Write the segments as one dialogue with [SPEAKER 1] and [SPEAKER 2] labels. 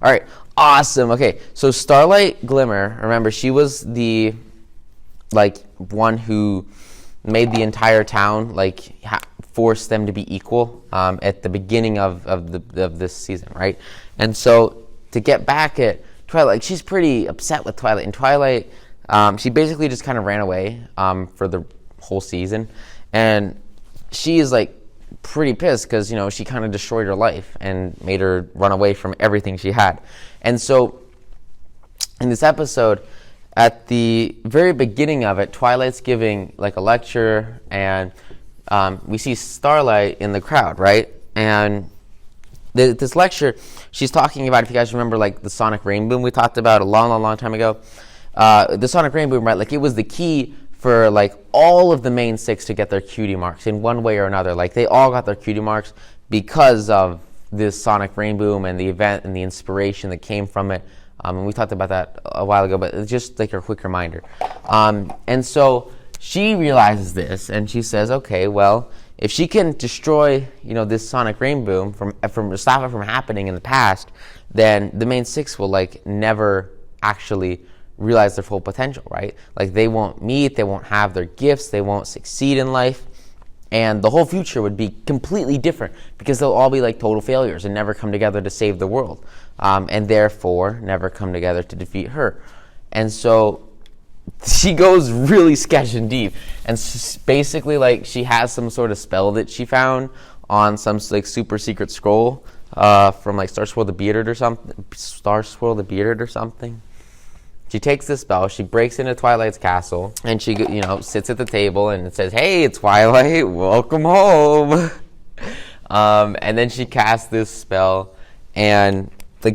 [SPEAKER 1] All right, awesome. Okay, so Starlight Glimmer, remember, she was the one who made the entire town force them to be equal at the beginning of this season, right? And so to get back at Twilight, she's pretty upset with Twilight. And Twilight, she basically just kind of ran away for the whole season, and she is pretty pissed because she kind of destroyed her life and made her run away from everything she had. And so in this episode, at the very beginning of it, Twilight's giving a lecture, and we see Starlight in the crowd, right? And this lecture, she's talking about, if you guys remember, the sonic rainbow we talked about a long time ago. The sonic rainbow, right? It was the key for all of the main six to get their cutie marks in one way or another. They all got their cutie marks because of this sonic rainbow and the event and the inspiration that came from it. And we talked about that a while ago, but it's just a quick reminder. And so she realizes this, and she says, okay, well, if she can destroy, this sonic rainbow from stop it from happening in the past, then the main six will never actually realize their full potential, right? They won't meet, they won't have their gifts, they won't succeed in life, and the whole future would be completely different because they'll all be total failures and never come together to save the world, and therefore never come together to defeat her. And so she goes really sketch and deep, and basically she has some sort of spell that she found on some super secret scroll from Star Swirl the Bearded or something. She takes this spell, she breaks into Twilight's castle, and she sits at the table and it says, "Hey, Twilight, welcome home." And then she casts this spell and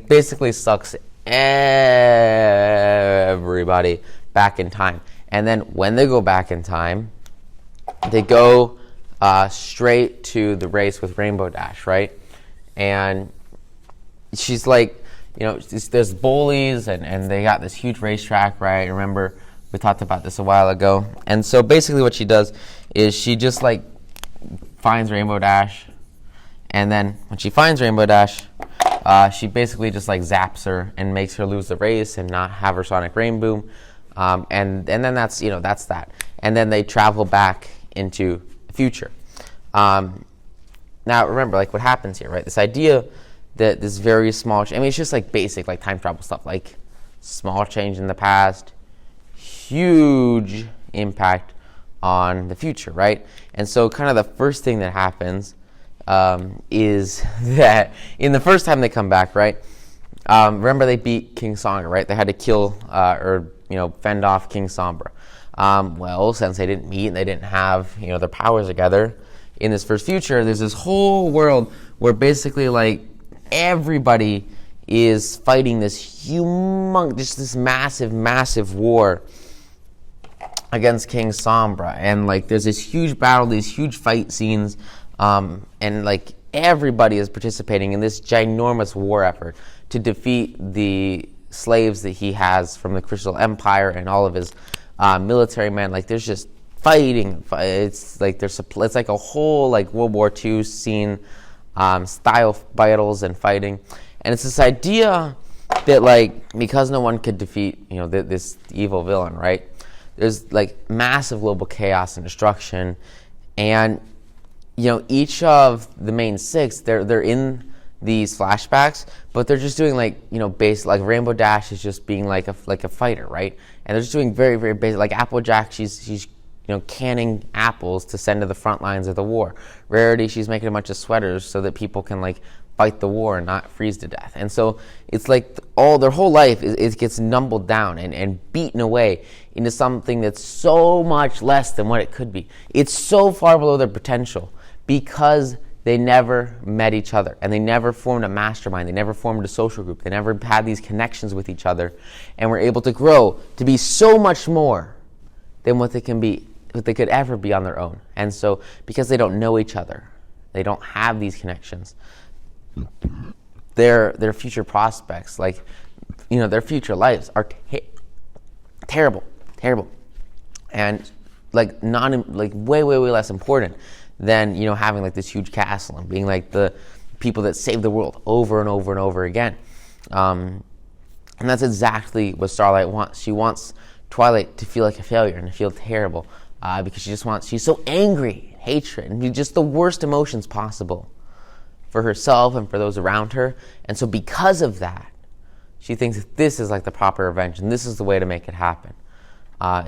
[SPEAKER 1] basically sucks everybody back in time. And then when they go back in time, they go straight to the race with Rainbow Dash, right? And she's there's bullies, and they got this huge racetrack, right? Remember, we talked about this a while ago. And so basically what she does is she just finds Rainbow Dash, and then when she finds Rainbow Dash, she basically just zaps her and makes her lose the race and not have her sonic rainbow. And then that's that. And then they travel back into the future. Now remember, what happens here, right? This idea that this very small, it's just basic time travel stuff, small change in the past, huge impact on the future, right? And so kind of the first thing that happens is that in the first time they come back, right? Remember, they beat King Sombra, right? They had to kill fend off King Sombra. Well, since they didn't meet and they didn't have their powers together in this first future, there's this whole world where basically everybody is fighting this this massive war against King Sombra, and there's this huge battle, these huge fight scenes, and everybody is participating in this ginormous war effort to defeat the slaves that he has from the Crystal Empire and all of his military men. There's just fighting. It's it's a whole World War II scene. Style battles and fighting, and it's this idea that because no one could defeat this evil villain, right? There's massive global chaos and destruction, and each of the main six, they're in these flashbacks, but they're just doing basic, Rainbow Dash is just being a fighter, right? And they're just doing very, very basic, Applejack, she's canning apples to send to the front lines of the war. Rarity, she's making a bunch of sweaters so that people can fight the war and not freeze to death. And so it's all their whole life it gets numbled down and beaten away into something that's so much less than what it could be. It's so far below their potential because they never met each other, and they never formed a mastermind. They never formed a social group. They never had these connections with each other, and were able to grow to be so much more than what they could ever be on their own. And so because they don't know each other, they don't have these connections, their future prospects, their future lives are terrible, and way less important than having this huge castle and being the people that save the world over and over and over again. And that's exactly what Starlight wants. She wants Twilight to feel like a failure and to feel terrible, because she's so angry, hatred, and just the worst emotions possible for herself and for those around her. And so because of that, she thinks that this is like the proper revenge, and this is the way to make it happen,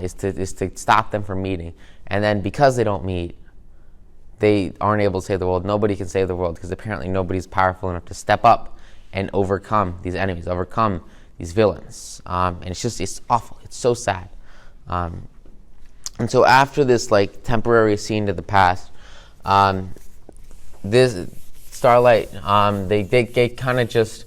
[SPEAKER 1] is to stop them from meeting. And then because they don't meet, they aren't able to save the world. Nobody can save the world because apparently nobody's powerful enough to step up and overcome these enemies, overcome these villains. And it's awful. It's so sad. And so after this like temporary scene to the past, this Starlight, they kind of just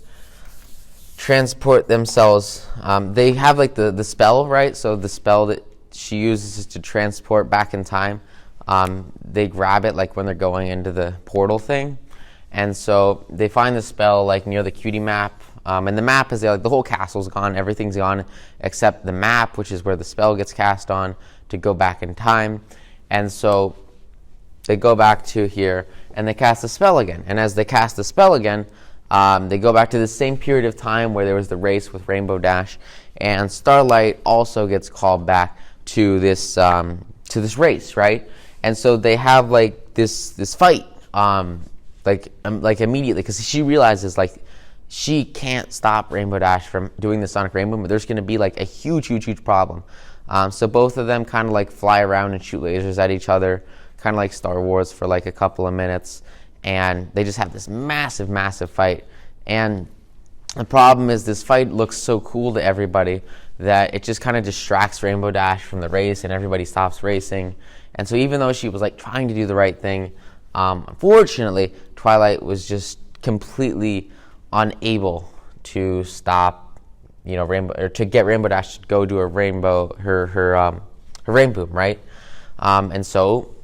[SPEAKER 1] transport themselves. They have like the spell, right? So the spell that she uses is to transport back in time. They grab it like when they're going into the portal thing. And so they find the spell like near the cutie map. And the map is there, like the whole castle's gone, everything's gone except the map, which is where the spell gets cast on to go back in time. And so they go back to here and they cast the spell again. And as they cast the spell again, they go back to the same period of time where there was the race with Rainbow Dash. And Starlight also gets called back to this race, right? And so they have like this fight, like immediately, because she realizes like she can't stop Rainbow Dash from doing the Sonic Rainbow, but there's going to be like a huge problem. So both of them kind of like fly around and shoot lasers at each other, kind of like Star Wars for like a couple of minutes, and they just have this massive fight. And the problem is this fight looks so cool to everybody that it just kind of distracts Rainbow Dash from the race, and everybody stops racing. And so even though she was like trying to do the right thing, unfortunately, Twilight was just completely unable to stop, Rainbow, or to get Rainbow Dash to go do a rainbow, her rain boom, right? And so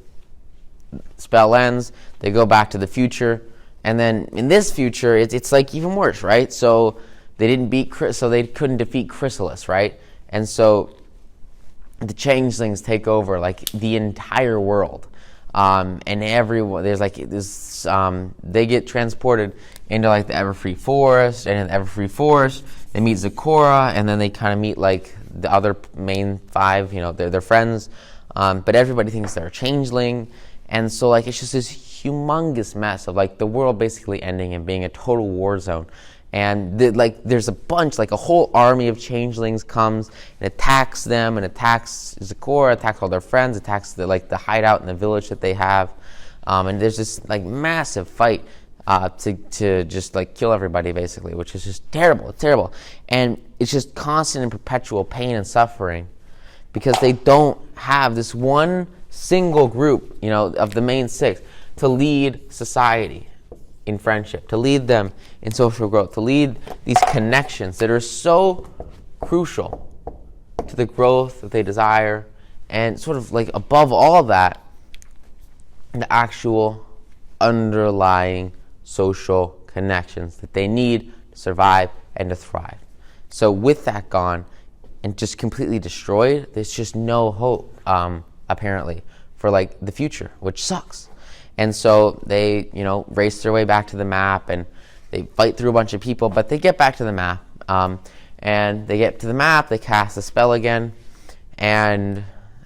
[SPEAKER 1] spell ends. They go back to the future, and then in this future, it's like even worse, right? So they couldn't defeat Chrysalis, right? And so the changelings take over like the entire world, and everyone they get transported into like the Everfree Forest, and in the Everfree Forest they meet Zecora, and then they kind of meet like the other main five, they're friends, but everybody thinks they're a changeling, and so like it's just this humongous mess of like the world basically ending and being a total war zone. And there's a bunch, like a whole army of changelings comes and attacks them, and attacks Zecora, attacks all their friends, attacks the hideout in the village that they have, and there's this like massive fight to just like kill everybody basically, which is just terrible. It's terrible, and it's just constant and perpetual pain and suffering because they don't have this one single group, of the main six to lead society in friendship, to lead them in social growth, to lead these connections that are so crucial to the growth that they desire, and sort of like above all that, the actual underlying social connections that they need to survive and to thrive. So with that gone and just completely destroyed, there's just no hope, apparently, for like the future, which sucks. And so they, race their way back to the map, and they fight through a bunch of people, but they get back to the map. And they get to the map, they cast a spell again, and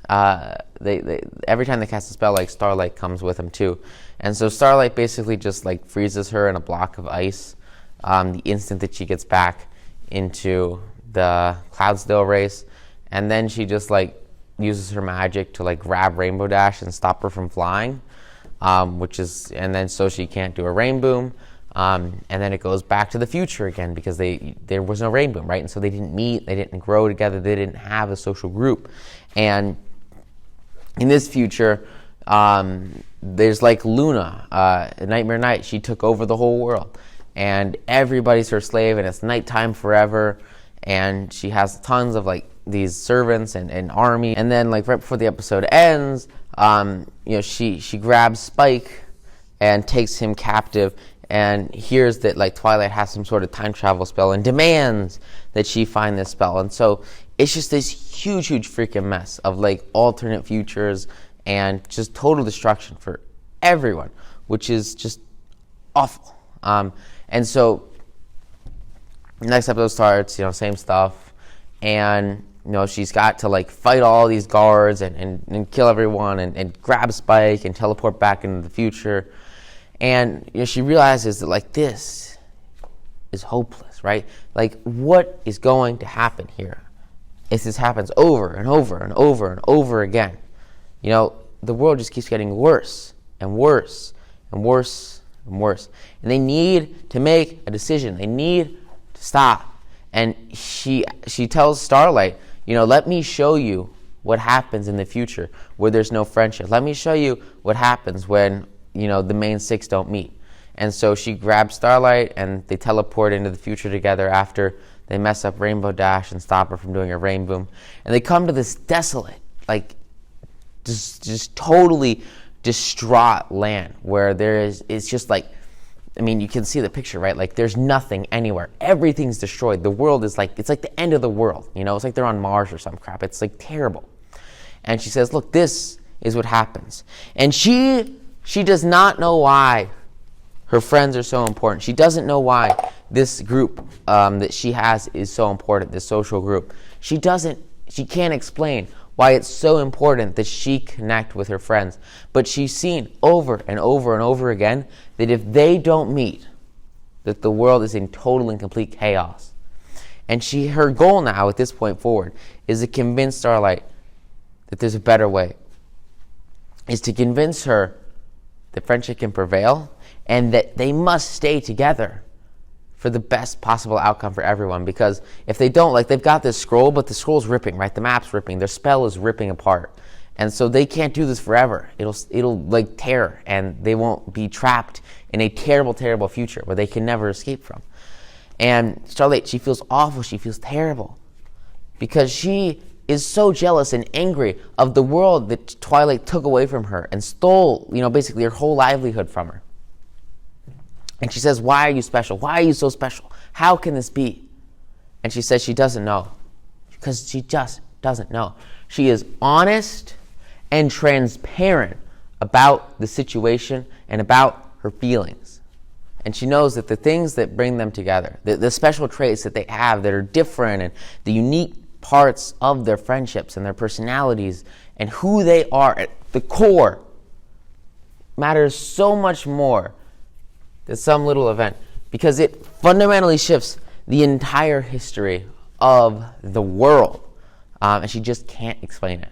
[SPEAKER 1] they every time they cast a spell, like Starlight comes with them too. And so Starlight basically just like freezes her in a block of ice the instant that she gets back into the Cloudsdale race, and then she just like uses her magic to like grab Rainbow Dash and stop her from flying. And then so she can't do a rain boom, and then it goes back to the future again because there was no rain boom, right? And so they didn't meet, they didn't grow together, they didn't have a social group. And in this future, there's like Luna, Nightmare Night. She took over the whole world, and everybody's her slave, and it's nighttime forever, and she has tons of like these servants and army. And then like right before the episode ends, she grabs Spike and takes him captive, and hears that like Twilight has some sort of time travel spell and demands that she find this spell. And so it's just this huge freaking mess of like alternate futures and just total destruction for everyone, which is just awful. And so Next episode starts, same stuff. And, she's got to, like, fight all these guards and kill everyone and grab Spike and teleport back into the future. And, she realizes that, like, this is hopeless, right? Like, what is going to happen here if this happens over and over and over and over again? The world just keeps getting worse and worse and worse and worse. And they need to make a decision. They need to stop. And she tells Starlight, let me show you what happens in the future where there's no friendship. Let me show you what happens when, the main six don't meet. And so she grabs Starlight and they teleport into the future together after they mess up Rainbow Dash and stop her from doing a rain boom. And they come to this desolate, like, just totally distraught land where it's just like, you can see the picture, right? Like, there's nothing anywhere. Everything's destroyed. The world is like, it's like the end of the world. It's like they're on Mars or some crap. It's like terrible. And she says, look, this is what happens. And she does not know why her friends are so important. She doesn't know why this group that she has is so important, this social group. She can't explain why it's so important that she connect with her friends. But she's seen over and over and over again that if they don't meet, that the world is in total and complete chaos. And her goal now at this point forward is to convince Starlight that there's a better way. Is to convince her that friendship can prevail and that they must stay together for the best possible outcome for everyone. Because if they don't, like, they've got this scroll, but the scroll's ripping, right? The map's ripping. Their spell is ripping apart. And so they can't do this forever. It'll like tear, and they won't be trapped in a terrible, terrible future where they can never escape from. And Starlight, she feels awful. She feels terrible because she is so jealous and angry of the world that Twilight took away from her and stole, basically her whole livelihood from her. And she says, why are you special? Why are you so special? How can this be? And she says she doesn't know because she just doesn't know. She is honest and transparent about the situation and about her feelings. And she knows that the things that bring them together, the special traits that they have that are different and the unique parts of their friendships and their personalities and who they are at the core matters so much more than some little event, because it fundamentally shifts the entire history of the world. And she just can't explain it.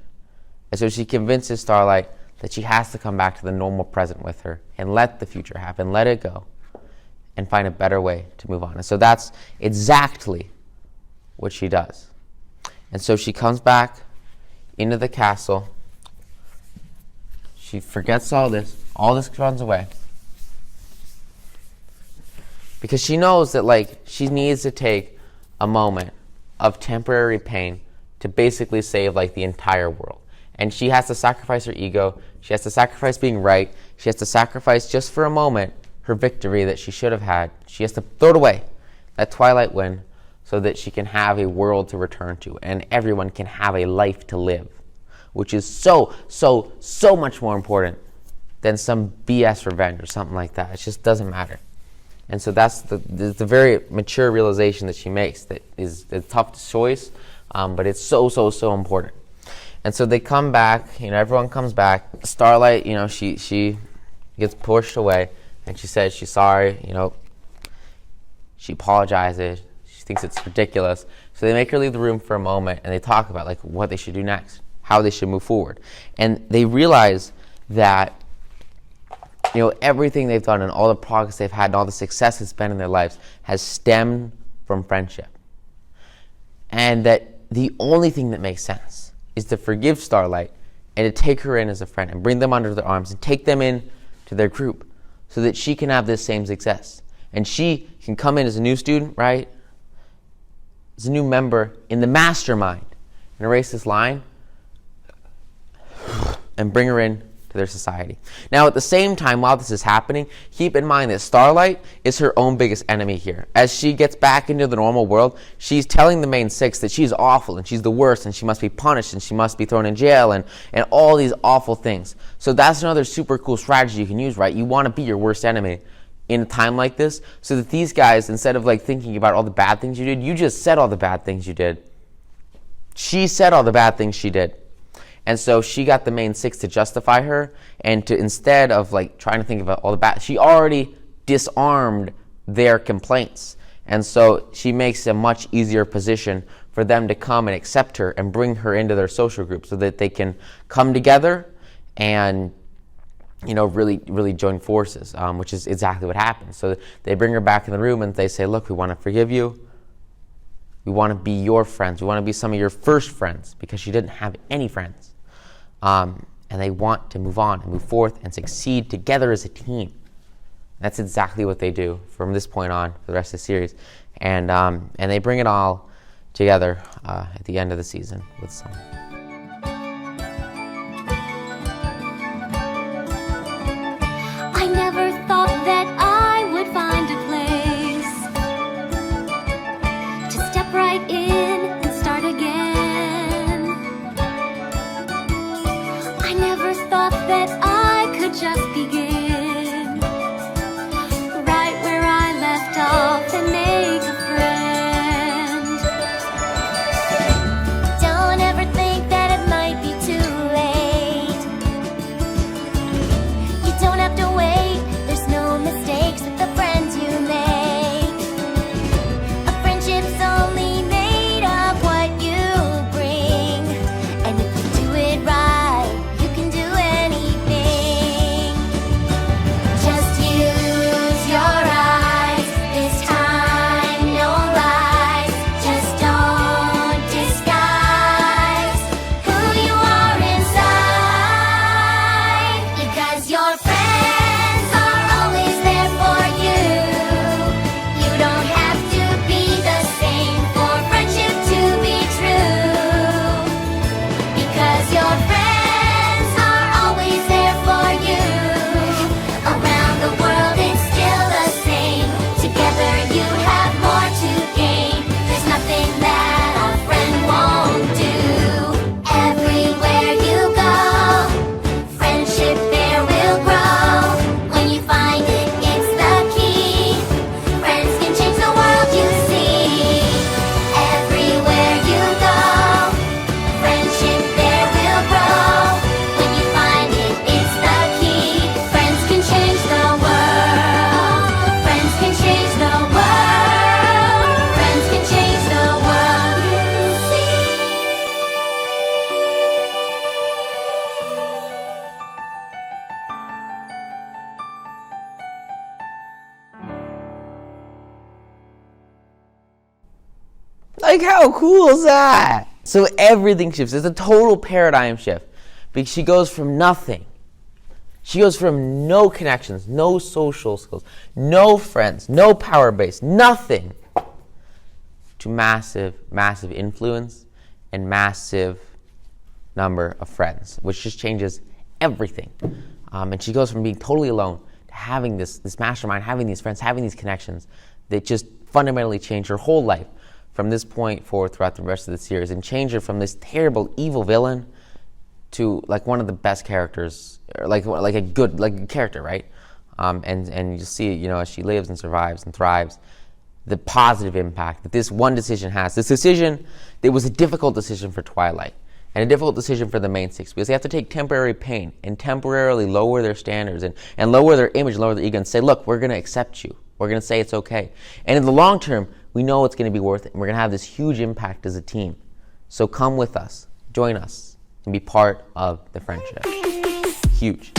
[SPEAKER 1] And so she convinces Starlight that she has to come back to the normal present with her and let the future happen, let it go, and find a better way to move on. And so that's exactly what she does. And so she comes back into the castle. She forgets all this runs away. Because she knows that, like, she needs to take a moment of temporary pain to basically save, like, the entire world. And she has to sacrifice her ego. She has to sacrifice being right. She has to sacrifice, just for a moment, her victory that she should have had. She has to throw it away, let Twilight win, so that she can have a world to return to and everyone can have a life to live, which is so, so, so much more important than some BS revenge or something like that. It just doesn't matter. And so that's the very mature realization that she makes, that is a tough choice, but it's so, so, so important. And so they come back, everyone comes back. Starlight, she gets pushed away, and she says she's sorry, she apologizes, she thinks it's ridiculous. So they make her leave the room for a moment, and they talk about, like, what they should do next, how they should move forward. And they realize that everything they've done and all the progress they've had and all the success that's been in their lives has stemmed from friendship. And that the only thing that makes sense is to forgive Starlight and to take her in as a friend and bring them under their arms and take them in to their group so that she can have this same success. And she can come in as a new student, right? As a new member in the mastermind and erase this line and bring her in to their society. Now, at the same time, while this is happening, keep in mind that Starlight is her own biggest enemy here. As she gets back into the normal world, she's telling the main six that she's awful and she's the worst and she must be punished and she must be thrown in jail and all these awful things. So that's another super cool strategy you can use, right? You want to be your worst enemy in a time like this, so that these guys, instead of like thinking about all the bad things you did, you just said all the bad things you did. She said all the bad things she did. And so she got the main six to justify her, and to, instead of like trying to think about all the bad, she already disarmed their complaints. And so she makes a much easier position for them to come and accept her and bring her into their social group, so that they can come together and, you know, really join forces, which is exactly what happens. So they bring her back in the room and they say, look, we want to forgive you. We want to be your friends. We want to be some of your first friends, because she didn't have any friends. And they want to move on and move forth and succeed together as a team. That's exactly what they do from this point on for the rest of the series. And they bring it all together at the end of the season with some.
[SPEAKER 2] I never thought that I would find a place to step right in and start again. I never thought that I could just begin right where I left off and make a friend. Don't ever think that it might be too late. You don't have to wait, there's no mistakes with the friends you make. A friendship's only made of what you bring, and if you do it right, you can do anything. Just use your eyes, this time no lies. Just don't disguise who you are inside, because your friends are always there for you. You don't have to be the same for friendship to be true, because your friends are always there for you. Around the world it's still the same. Together you have more to gain. There's nothing that a friend won't do. Everywhere you go, friendship there will grow. When you find it, it's the key. Friends can change the world you see. Everywhere you go, friendship there will grow. When you find it, it's the key. Friends can change the world. Friends can change the world. Friends can change the world you see.
[SPEAKER 1] Like, how cool is that? So everything shifts. It's a total paradigm shift, because she goes from nothing. She goes from no connections, no social skills, no friends, no power base, nothing, to massive influence and massive number of friends, which just changes everything. And she goes from being totally alone to having this mastermind, having these friends, having these connections that just fundamentally change her whole life from this point forward throughout the rest of the series, and change her from this terrible, evil villain to like one of the best characters, or like a good character, right? And you see, you know, as she lives and survives and thrives, the positive impact that this one decision has. This decision, it was a difficult decision for Twilight, and a difficult decision for the main six, because they have to take temporary pain and temporarily lower their standards and lower their image, lower their ego, and say, look, we're going to accept you. We're going to say it's okay. And in the long term, we know it's going to be worth it, and we're going to have this huge impact as a team. So come with us, join us, and be part of the friendship. Huge.